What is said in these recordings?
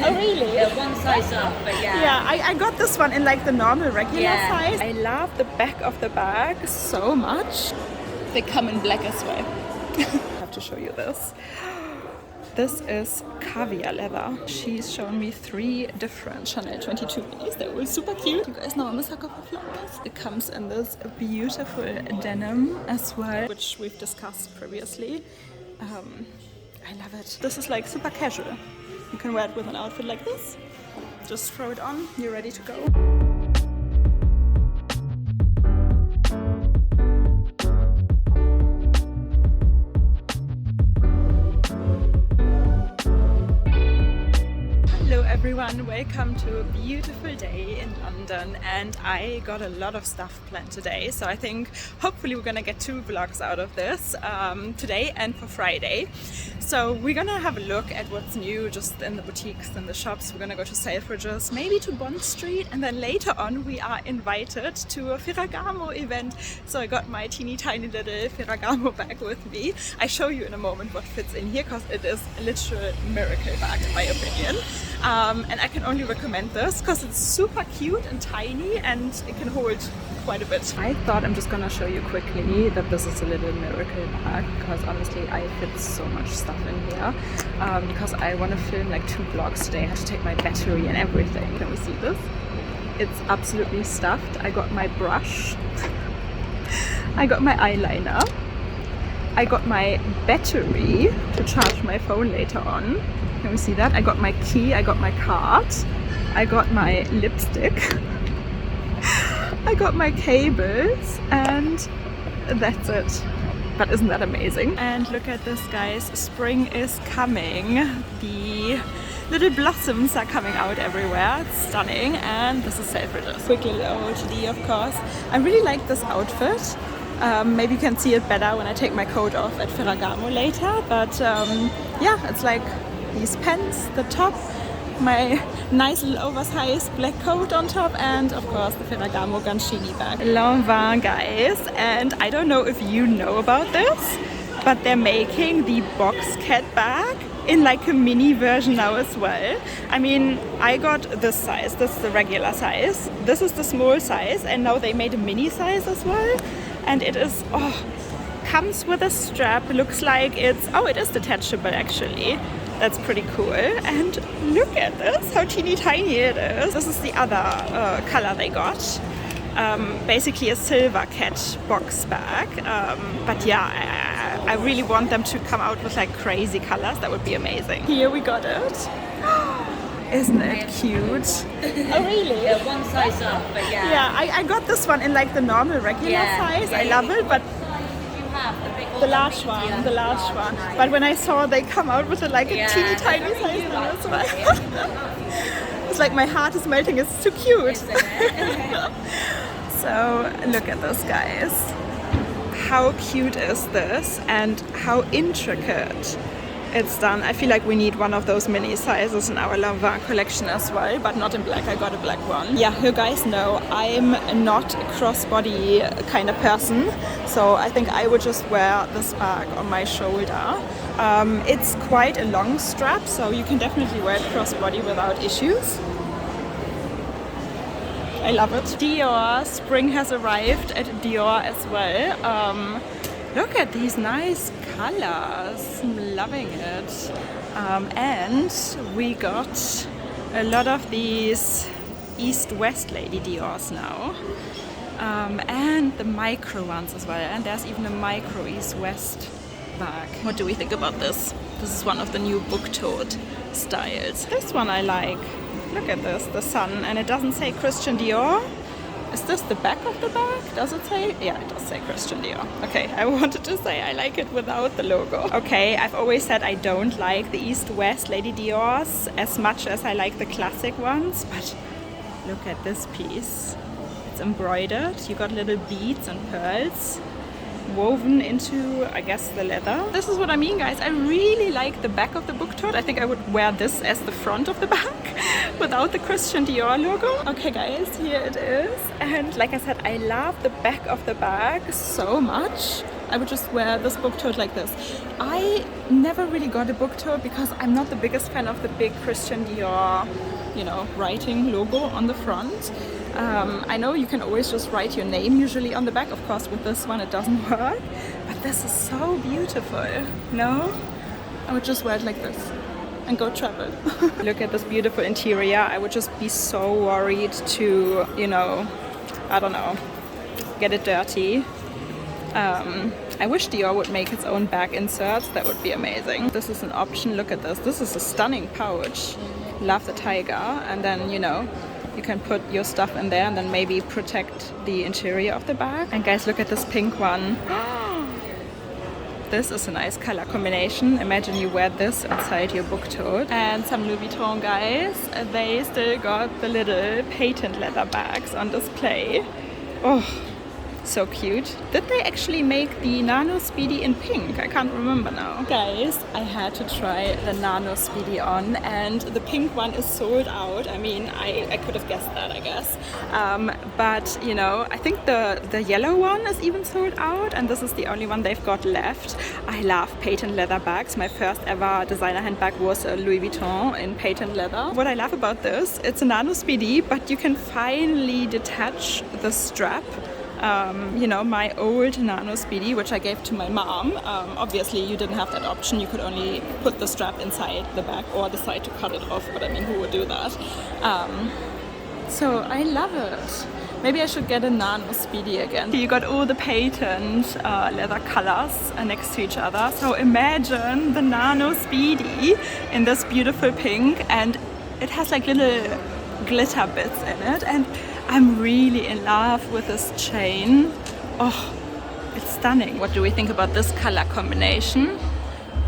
Oh really? Yeah, one size up, but yeah. Yeah, I got this one in like the normal regular Yeah. size. I love the back of the bag so much. They come in black as well. I have to show you this. This is caviar leather. She's shown me 3 different Chanel 22 minis. They're all super cute. You guys know I'm a sucker for flowers. It comes in this beautiful denim as well, which we've discussed previously. I love it. This is like super casual. You can wear it with an outfit like this. Just throw it on, you're ready to go. Hello everyone, welcome to a beautiful day in London, and I got a lot of stuff planned today, so I think hopefully we're gonna get 2 vlogs out of this, today and for Friday. So we're gonna have a look at what's new just in the boutiques and the shops. We're gonna go to Selfridges, maybe to Bond Street, and then later on we are invited to a Ferragamo event. So I got my teeny tiny little Ferragamo bag with me. I show you in a moment what fits in here because it is a literal miracle bag in my opinion. And I can only recommend this because it's super cute and tiny and it can hold quite a bit. I thought I'm just gonna show you quickly that this is a little miracle bag because honestly I fit so much stuff in here because I want to film like 2 vlogs today. I have to take my battery and everything. Can we see this? It's absolutely stuffed. I got my brush, I got my eyeliner, I got my battery to charge my phone later on. Can we see that? I got my key, I got my card, I got my lipstick, I got my cables, and that's it. But isn't that amazing? And look at this, guys. Spring is coming. The little blossoms are coming out everywhere. It's stunning. And this is Selfridges. Quick little OOTD, of course. I really like this outfit. Maybe you can see it better when I take my coat off at Ferragamo later. But yeah, it's like these pants, the top, my nice little oversized black coat on top, and of course the Ferragamo Gancini bag. Lanvin, guys, and I don't know if you know about this, but they're making the box cat bag in like a mini version now as well. I mean, I got this size, this is the regular size, this is the small size, and now they made a mini size as well, and it is, comes with a strap, looks like it's, it is detachable actually. That's pretty cool. And look at this, how teeny tiny it is. This is the other color they got. Basically a silver cat box bag. But yeah, I really want them to come out with like crazy colors. That would be amazing. Here we got it. Isn't it cute? Oh really? Yeah, one size up, but yeah. Yeah, I got this one in like the normal regular size. I love it, but the large one. But when I saw they come out with like a teeny tiny size as well. It's like my heart is melting, it's too cute. So look at this, guys. How cute is this and how intricate it's done. I feel like we need one of those mini sizes in our Lanvin collection as well, but not in black. I got a black one. Yeah, you guys know I'm not a crossbody kind of person, so I think I would just wear this bag on my shoulder. It's quite a long strap, so you can definitely wear it crossbody without issues. I love it. Dior, spring has arrived at Dior as well. Look at these nice colors, I'm loving it. And we got a lot of these East-West Lady Diors now. And the micro ones as well. And there's even a micro East-West bag. What do we think about this? This is one of the new book tote styles. This one I like. Look at this, the sun. And it doesn't say Christian Dior. Is this the back of the bag? Does it say? Yeah, it does say Christian Dior. Okay, I wanted to say I like it without the logo. Okay, I've always said I don't like the East-West Lady Diors as much as I like the classic ones, but look at this piece. It's embroidered. You got little beads and pearls woven into, I guess, the leather. This is what I mean, guys. I really like the back of the book tote. I think I would wear this as the front of the bag without the Christian Dior logo. Okay, guys, here it is. And like I said, I love the back of the bag so much. I would just wear this book tote like this. I never really got a book tote because I'm not the biggest fan of the big Christian Dior, you know, writing logo on the front. I know you can always just write your name usually on the back. Of course, with this one it doesn't work, but this is so beautiful. No, I would just wear it like this and go travel. Look at this beautiful interior. I would just be so worried to, you know, I don't know, get it dirty. I wish Dior would make its own bag inserts. That would be amazing. This is an option. Look at this. This is a stunning pouch. Love the tiger. And then, you know, you can put your stuff in there and then maybe protect the interior of the bag. And guys, look at this pink one. This is a nice color combination. Imagine you wear this inside your book tote. And some Louis Vuitton guys, they still got the little patent leather bags on display. Oh, so cute. Did they actually make the Nano Speedy in pink? I can't remember now. Guys, I had to try the Nano Speedy on, and the pink one is sold out. I mean, I could have guessed that, I guess. But, you know, I think the yellow one is even sold out, and this is the only one they've got left. I love patent leather bags. My first ever designer handbag was a Louis Vuitton in patent leather. What I love about this, it's a Nano Speedy, but you can finally detach the strap. You know, my old Nano Speedy, which I gave to my mom, obviously you didn't have that option. You could only put the strap inside the bag or decide to cut it off, but I mean, who would do that? So I love it. Maybe I should get a Nano Speedy again. You got all the patent leather colors next to each other. So imagine the Nano Speedy in this beautiful pink, and it has like little glitter bits in it, and I'm really in love with this chain. Oh, it's stunning. What do we think about this color combination?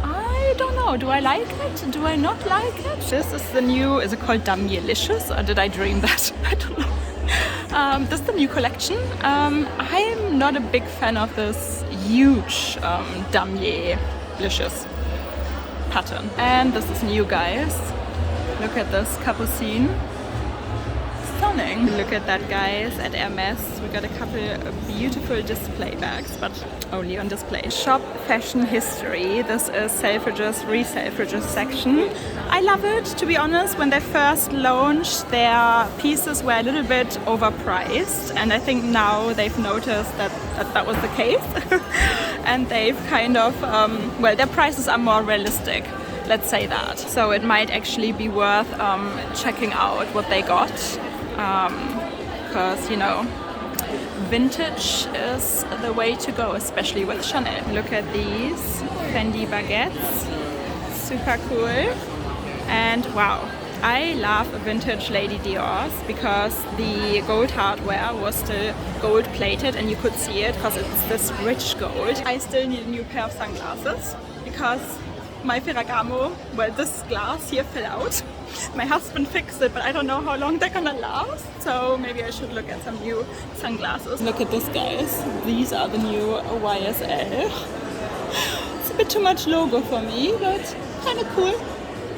I don't know. Do I like it? Do I not like it? This is the new, is it called Damier-licious, or did I dream that? I don't know. This is the new collection. I'm not a big fan of this huge Damier-licious pattern. And this is new, guys. Look at this capucine. Stunning. Look at that, guys. At HERMES we got a couple of beautiful display bags, but only on display. Shop fashion history. This is Selfridges, re-Selfridges section. I love it, to be honest. When they first launched, their pieces were a little bit overpriced, and I think now they've noticed that was the case. And they've kind of, well, their prices are more realistic. Let's say that. So it might actually be worth checking out what they got. Because, you know, vintage is the way to go, especially with Chanel. Look at these Fendi baguettes, super cool. And wow, I love vintage Lady Dior's because the gold hardware was still gold plated and you could see it because it's this rich gold. I still need a new pair of sunglasses because my Ferragamo, well, this glass here fell out. My husband fixed it, but I don't know how long they're gonna last. So maybe I should look at some new sunglasses. Look at this, guys. These are the new YSL. It's a bit too much logo for me, but kind of cool.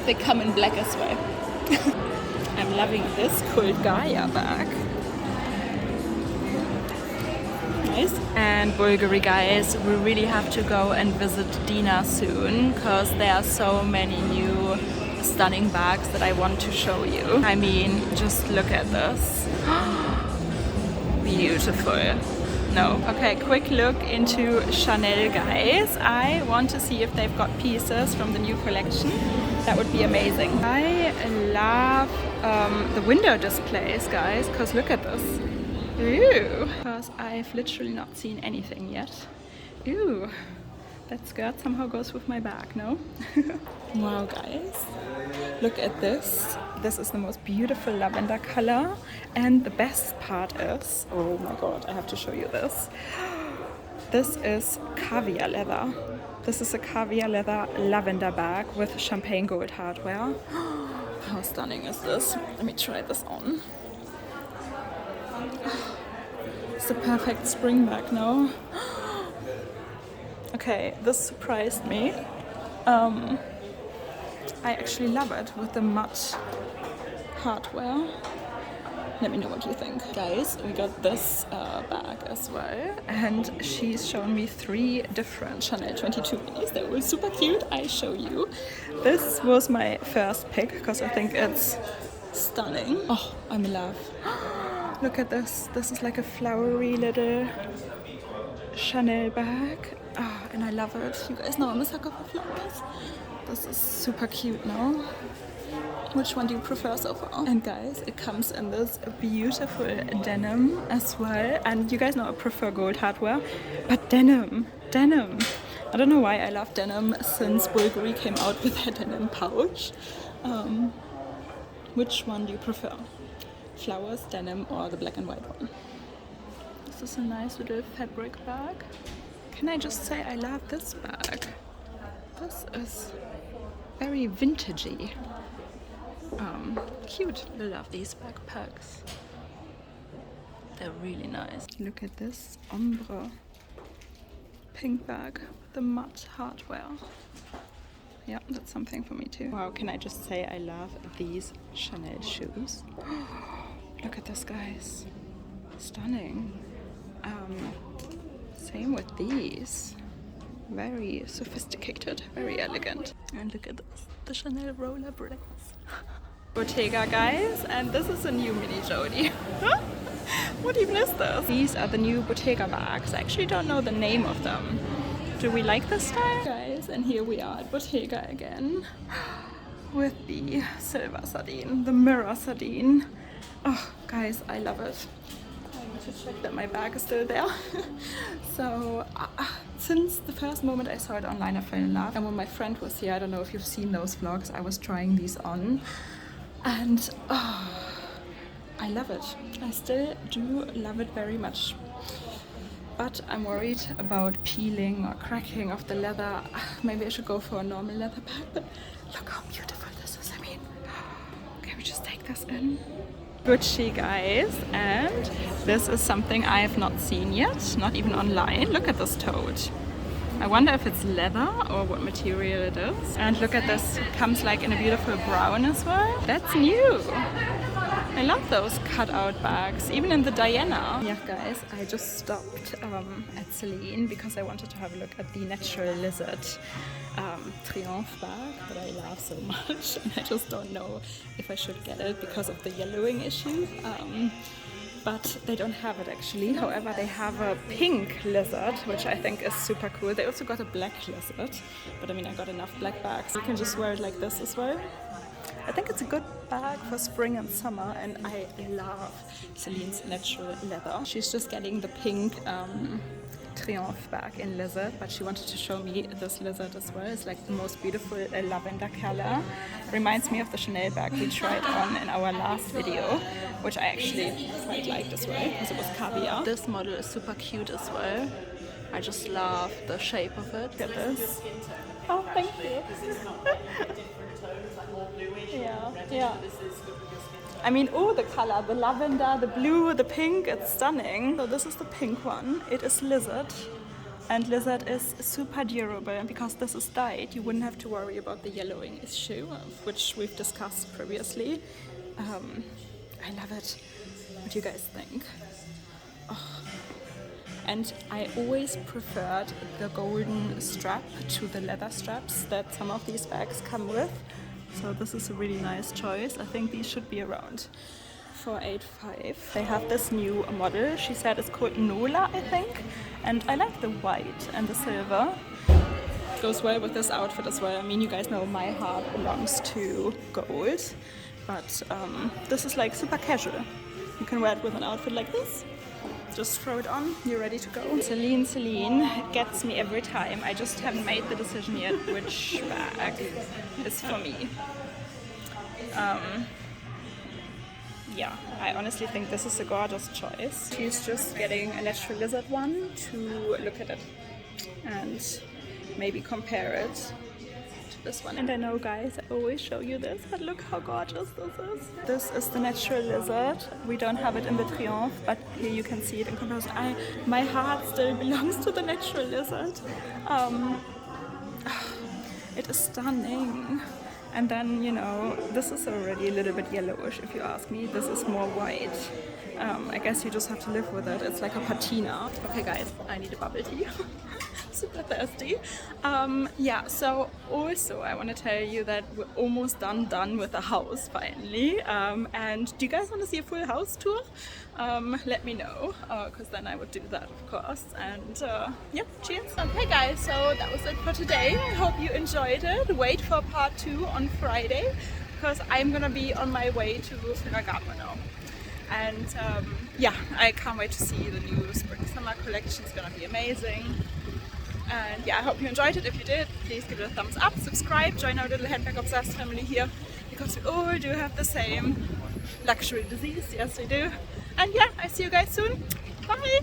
They come in black as well. I'm loving this cool Gaia bag. Nice. And Bvlgari, guys, we really have to go and visit Dina soon because there are so many new stunning bags that I want to show you. I mean, just look at this. Beautiful. No. Okay, quick look into Chanel, guys. I want to see if they've got pieces from the new collection. That would be amazing. I love the window displays, guys, because look at this. Ooh, because I've literally not seen anything yet. Ooh, that skirt somehow goes with my bag, no? Wow, guys, look at this. This is the most beautiful lavender color. And the best part is, oh my god, I have to show you this. This is caviar leather. This is a caviar leather lavender bag with champagne gold hardware. How stunning is this? Let me try this on. It's the perfect spring bag, no? Okay, this surprised me. I actually love it with the matte hardware. Let me know what you think. Guys, we got this bag as well, and she's shown me 3 different Chanel 22 minis. They were super cute. I show you. This was my first pick because I think it's stunning. Oh, I'm in love. Look at this. This is like a flowery little Chanel bag. Oh, and I love it. You guys know I'm a sucker for flowers. This is super cute now. Which one do you prefer so far? And guys, it comes in this beautiful denim as well. And you guys know I prefer gold hardware, but denim. I don't know why I love denim since Bvlgari came out with their denim pouch. Which one do you prefer? Flowers, denim, or the black and white one? This is a nice little fabric bag. Can I just say I love this bag? This is very vintagey. Cute. I love these backpacks. They're really nice. Look at this ombre pink bag with the matte hardware. Yeah, that's something for me too. Wow, can I just say I love these Chanel shoes. Look at this, guys. Stunning. Same with these. Very sophisticated, very elegant. And look at this, the Chanel roller braids. Bottega, guys, and this is a new mini Jody. What even is this? These are the new Bottega bags. I actually don't know the name of them. Do we like this style? Guys, and here we are at Bottega again with the silver sardine, the mirror sardine. Oh, guys, I love it. I need to check that my bag is still there. So, since the first moment I saw it online, I fell in love. And when my friend was here, I don't know if you've seen those vlogs, I was trying these on. And I love it. I still do love it very much. But I'm worried about peeling or cracking of the leather. Maybe I should go for a normal leather bag. But look how beautiful this is. I mean, can we just take this in? Gucci, guys, and this is something I have not seen yet, not even online. Look at this tote. I wonder if it's leather or what material it is. And look at this, it comes like in a beautiful brown as well. That's new. I love those cutout bags, even in the Diana. Yeah, guys, I just stopped at Celine because I wanted to have a look at the Natural Lizard Triomphe bag that I love so much. And I just don't know if I should get it because of the yellowing issue. But they don't have it actually. However, they have a pink lizard, which I think is super cool. They also got a black lizard, but I mean, I got enough black bags. You can just wear it like this as well. I think it's a good bag for spring and summer, and I love Celine's natural leather. She's just getting the pink Triomphe bag in lizard, but she wanted to show me this lizard as well. It's like the most beautiful lavender color. Reminds me of the Chanel bag we tried on in our last video, which I actually quite liked as well because it was caviar. This model is super cute as well. I just love the shape of it. Look at this. Oh, thank you. Yeah. I mean, oh, the color, the lavender, the blue, the pink, it's stunning. So this is the pink one. It is lizard. And lizard is super durable. And because this is dyed, you wouldn't have to worry about the yellowing issue, which we've discussed previously. I love it. What do you guys think? Oh. And I always preferred the golden strap to the leather straps that some of these bags come with. So this is a really nice choice. I think these should be around 485. They have this new model. She said it's called Nola, I think. And I like the white and the silver. Goes well with this outfit as well. I mean, you guys know my heart belongs to gold. But this is like super casual. You can wear it with an outfit like this. Just throw it on, you're ready to go. Celine gets me every time. I just haven't made the decision yet which bag is for me. Yeah, I honestly think this is a gorgeous choice. She's just getting a natural lizard one to look at it and maybe compare it to this one. And I know, guys, I always show you this, but look how gorgeous this is. This is the natural lizard. We don't have it in the Triomphe, but here you can see it in comparison. My heart still belongs to the natural lizard. It is stunning. And then, you know, this is already a little bit yellowish if you ask me. This is more white. I guess you just have to live with it. It's like a patina. Okay guys, I need a bubble tea. Super thirsty. Yeah, so also I want to tell you that we're almost done with the house finally. And do you guys want to see a full house tour? Let me know, because then I would do that, of course. And yeah, cheers. Okay guys, so that was it for today. I hope you enjoyed it. Wait for part 2 on Friday, because I'm gonna be on my way to Ferragamo now. And yeah, I can't wait to see the new spring summer collection. It's gonna be amazing. And yeah, I hope you enjoyed it. If you did, please give it a thumbs up, subscribe, join our little handbag obsessed family here, because we all do have the same luxury disease. Yes, we do. And yeah, I see you guys soon. Bye!